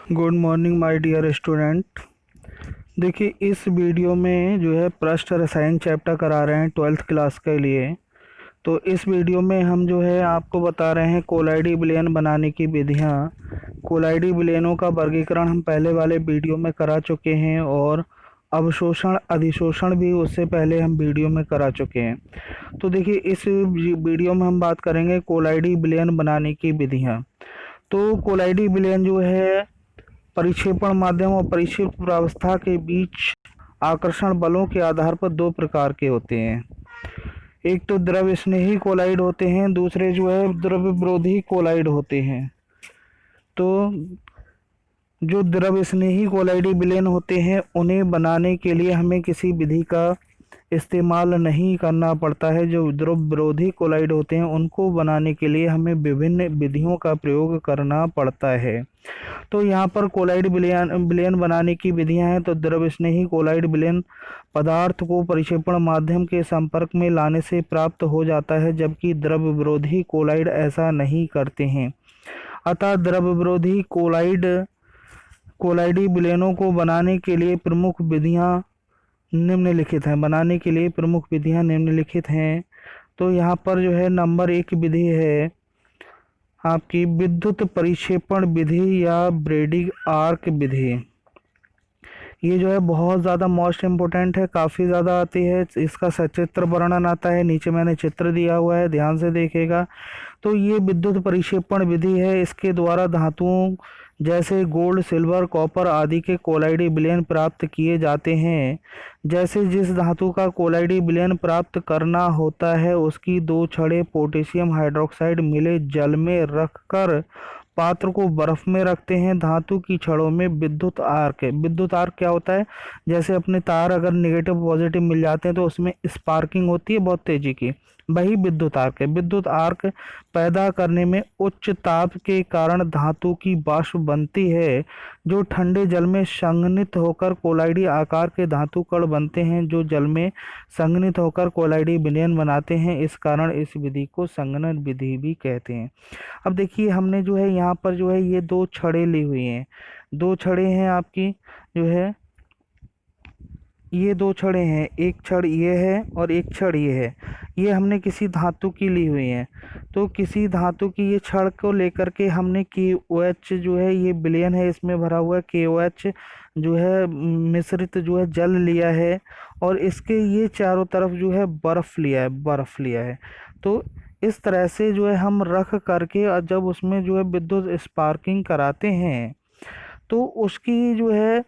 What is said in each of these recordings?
Good morning my dear student. देखिए, इस video में जो है पृष्ठ रसायन चैप्टर करा रहे हैं 12th क्लास के लिए। तो इस वीडियो में हम जो है आपको बता रहे हैं कोलाइडी विलयन बनाने की विधियाँ। कोलाइडी विलयनों का वर्गीकरण हम पहले वाले वीडियो में करा चुके हैं और अवशोषण अधिशोषण भी उससे पहले हम वीडियो में करा चुके हैं। तो देखिए, इस वीडियो में हम बात करेंगे कोलाइडी विलयन बनाने की विधियाँ। तो कोलाइडी विलयन जो है परिक्षेपण माध्यम और परिक्षेप प्रावस्था के बीच आकर्षण बलों के आधार पर दो प्रकार के होते हैं। एक तो द्रव स्नेही कोलाइड होते हैं, दूसरे जो है द्रव विरोधी कोलाइड होते हैं। तो जो द्रव स्नेही कोलाइडी विलयन होते हैं उन्हें बनाने के लिए हमें किसी विधि का इस्तेमाल नहीं करना पड़ता है। जो द्रव विरोधी कोलाइड होते हैं उनको बनाने के लिए हमें विभिन्न विधियों का प्रयोग करना पड़ता है। तो यहाँ पर कोलाइड विलयन विलयन बनाने की विधियाँ हैं। तो द्रव स्नेही कोलाइड विलयन पदार्थ को परिक्षेपण माध्यम के संपर्क में लाने से प्राप्त हो जाता है, जबकि द्रव विरोधी कोलाइड ऐसा नहीं करते हैं। अतः द्रव विरोधी कोलाइडी विलयनों को बनाने के लिए प्रमुख विधियाँ निम्नलिखित हैं। तो यहाँ पर जो है नंबर 1 विधि है आपकी विद्युत परिक्षेपण विधि या ब्रेडिग आर्क विधि। ये जो है बहुत ज़्यादा मोस्ट इम्पोर्टेंट है, काफ़ी ज़्यादा आती है। इसका सचित्र वर्णन आता है, नीचे मैंने चित्र दिया हुआ है, ध्यान से देखिएगा। तो ये विद्युत परिक्षेपण विधि है। इसके द्वारा धातुओं जैसे गोल्ड, सिल्वर, कॉपर आदि के कोलाइडी विलयन प्राप्त किए जाते हैं। जैसे जिस धातु का कोलाइडी विलयन प्राप्त करना होता है उसकी दो छड़ें पोटेशियम हाइड्रोक्साइड मिले जल में रखकर पात्र को बर्फ में रखते हैं। धातु की छड़ों में विद्युत आर्क है। विद्युत आर्क क्या होता है? जैसे अपने तार अगर नेगेटिव पॉजिटिव मिल जाते हैं तो उसमें स्पार्किंग होती है बहुत तेजी की, वही विद्युत आर्क है। विद्युत आर्क पैदा करने में उच्च ताप के कारण धातु की वाष्प बनती है, जो ठंडे जल में संघनित होकर कोलाइडी आकार के धातु कण बनते हैं, जो जल में संघनित होकर कोलाइडी विलयन बनाते हैं। इस कारण इस विधि को संघनन विधि भी कहते हैं। अब देखिए, हमने जो है यहाँ पर जो है ये दो छड़ें ली हुई हैं। दो छड़ें हैं आपकी, जो है ये दो छड़ें हैं, एक छड़ ये है और एक छड़ ये है। ये हमने किसी धातु की ली हुई हैं। तो किसी धातु की ये छड़ को लेकर के हमने KOH जो है ये विलयन है, इसमें भरा हुआ है KOH जो है मिश्रित जो है जल लिया है, और इसके ये चारों तरफ जो है बर्फ लिया है। तो इस तरह से जो है हम रख करके और जब उसमें जो है विद्युत स्पार्किंग कराते हैं तो उसकी जो है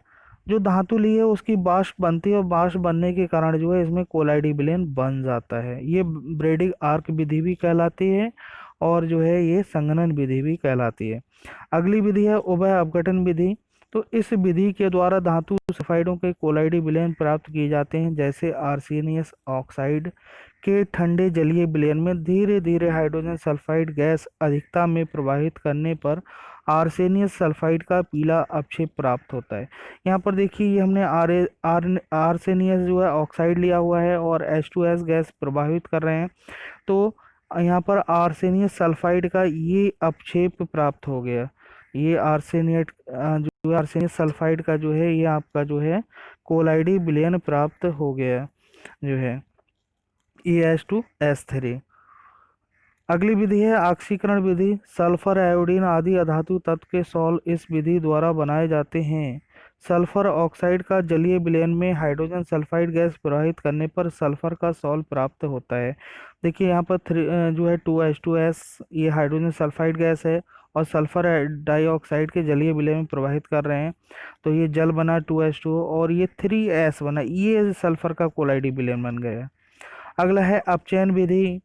जो धातु ली है उसकी वाष्प बनती है, और वाष्प बनने के कारण जो है इसमें कोलाइडी विलयन बन जाता है। ये ब्रेडिग आर्क विधि भी कहलाती है और जो है ये संघनन विधि भी कहलाती है। अगली विधि है उभय अपघटन विधि। तो इस विधि के द्वारा धातु सल्फाइडों के कोलाइडी विलयन प्राप्त किए जाते हैं। जैसे आर्सेनियस ऑक्साइड के ठंडे जलीय विलयन में धीरे धीरे हाइड्रोजन सल्फाइड गैस अधिकता में प्रवाहित करने पर आर्सेनियस सल्फाइड का पीला अपक्षेप प्राप्त होता है। यहाँ पर देखिए, ये हमने आर्सेनियस जो है ऑक्साइड लिया हुआ है और H2S गैस प्रवाहित कर रहे हैं। तो यहाँ पर आर्सेनियस सल्फाइड का ये अपक्षेप प्राप्त हो गया। ये जो है आर्सेनियस सल्फाइड का जो है ये आपका जो है कोलाइडी विलयन प्राप्त हो गया, जो है EH2S3। अगली विधि है ऑक्सीकरण विधि। सल्फर, आयोडीन आदि अधातु तत्व के सॉल इस विधि द्वारा बनाए जाते हैं। सल्फर ऑक्साइड का जलीय विलयन में हाइड्रोजन सल्फाइड गैस प्रवाहित करने पर सल्फर का सॉल प्राप्त होता है। देखिए यहाँ पर जो है 2H2S ये हाइड्रोजन सल्फाइड गैस है और सल्फर डाइऑक्साइड के जलीय विलयन में प्रवाहित कर रहे हैं, तो ये जल बना 2H2O और ये 3S बना, ये सल्फर का कोलाइडी विलयन बन गया। अगला है अपचयन विधि।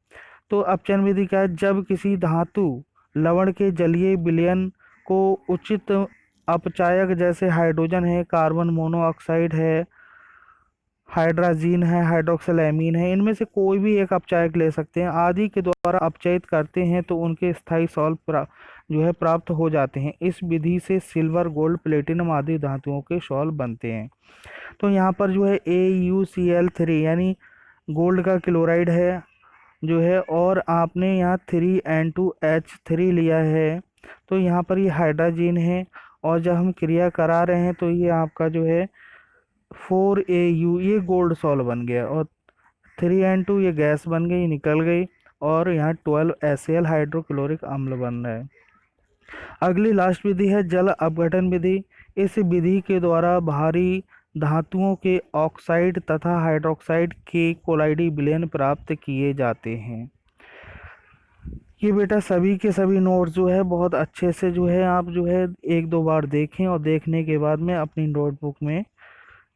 तो अपचयन विधि क्या है? जब किसी धातु लवण के जलीय विलयन को उचित अपचायक जैसे हाइड्रोजन है, कार्बन मोनोऑक्साइड है, हाइड्राजीन है, हाइड्रोक्सिलैमीन है, इनमें से कोई भी एक अपचायक ले सकते हैं, आदि के द्वारा अपचयित करते हैं तो उनके स्थायी सॉल्व जो है प्राप्त हो जाते हैं। इस विधि से सिल्वर, गोल्ड, प्लेटिनम आदि धातुओं के सॉल्व बनते हैं। तो यहाँ पर जो है AuCl3 यानी गोल्ड का क्लोराइड है जो है, और आपने यहाँ 3N2H3 लिया है, तो यहाँ पर ये हाइड्राजीन है और जब हम क्रिया करा रहे हैं तो ये आपका जो है 4AU ये गोल्ड सॉल्ट बन गया, और 3N2 ये गैस बन गई, निकल गई, और यहाँ 12HCl हाइड्रोक्लोरिक अम्ल बन रहा है। अगली लास्ट विधि है जल अपघटन विधि। इस विधि के द्वारा भारी धातुओं के ऑक्साइड तथा हाइड्रोक्साइड के कोलाइडी विलयन प्राप्त किए जाते हैं। ये बेटा सभी के सभी नोट्स जो है बहुत अच्छे से जो है आप जो है एक दो बार देखें, और देखने के बाद में अपनी नोटबुक में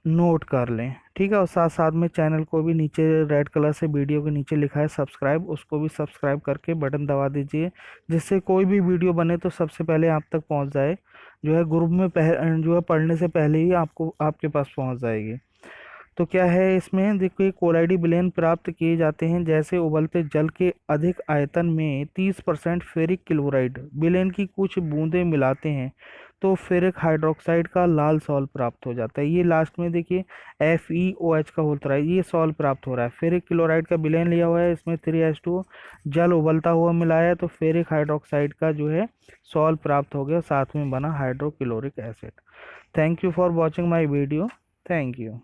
नोट कर लें, ठीक है। और साथ साथ में चैनल को भी नीचे रेड कलर से वीडियो के नीचे लिखा है सब्सक्राइब, उसको भी सब्सक्राइब करके बटन दबा दीजिए, जिससे कोई भी वीडियो बने तो सबसे पहले आप तक पहुंच जाए, जो है ग्रुप में जो है पढ़ने से पहले ही आपको आपके पास पहुंच जाएगी। तो क्या है इसमें देखिए, कोलाइडी विलयन प्राप्त किए जाते हैं जैसे उबलते जल के अधिक आयतन में 30% फेरिक क्लोराइड विलयन की कुछ बूंदें मिलाते हैं तो फेरिक हाइड्रोक्साइड का लाल सॉल्ट प्राप्त हो जाता है। ये लास्ट में देखिए FeOH का होता है, ये सॉल्ट प्राप्त हो रहा है। फेरिक क्लोराइड का विलयन लिया हुआ है, इसमें 3H2 जल उबलता हुआ मिलाया है तो फेरिक हाइड्रोक्साइड का जो है सॉल्ट प्राप्त हो गया, साथ में बना hydrochloric acid. Thank you for watching my video. Thank you.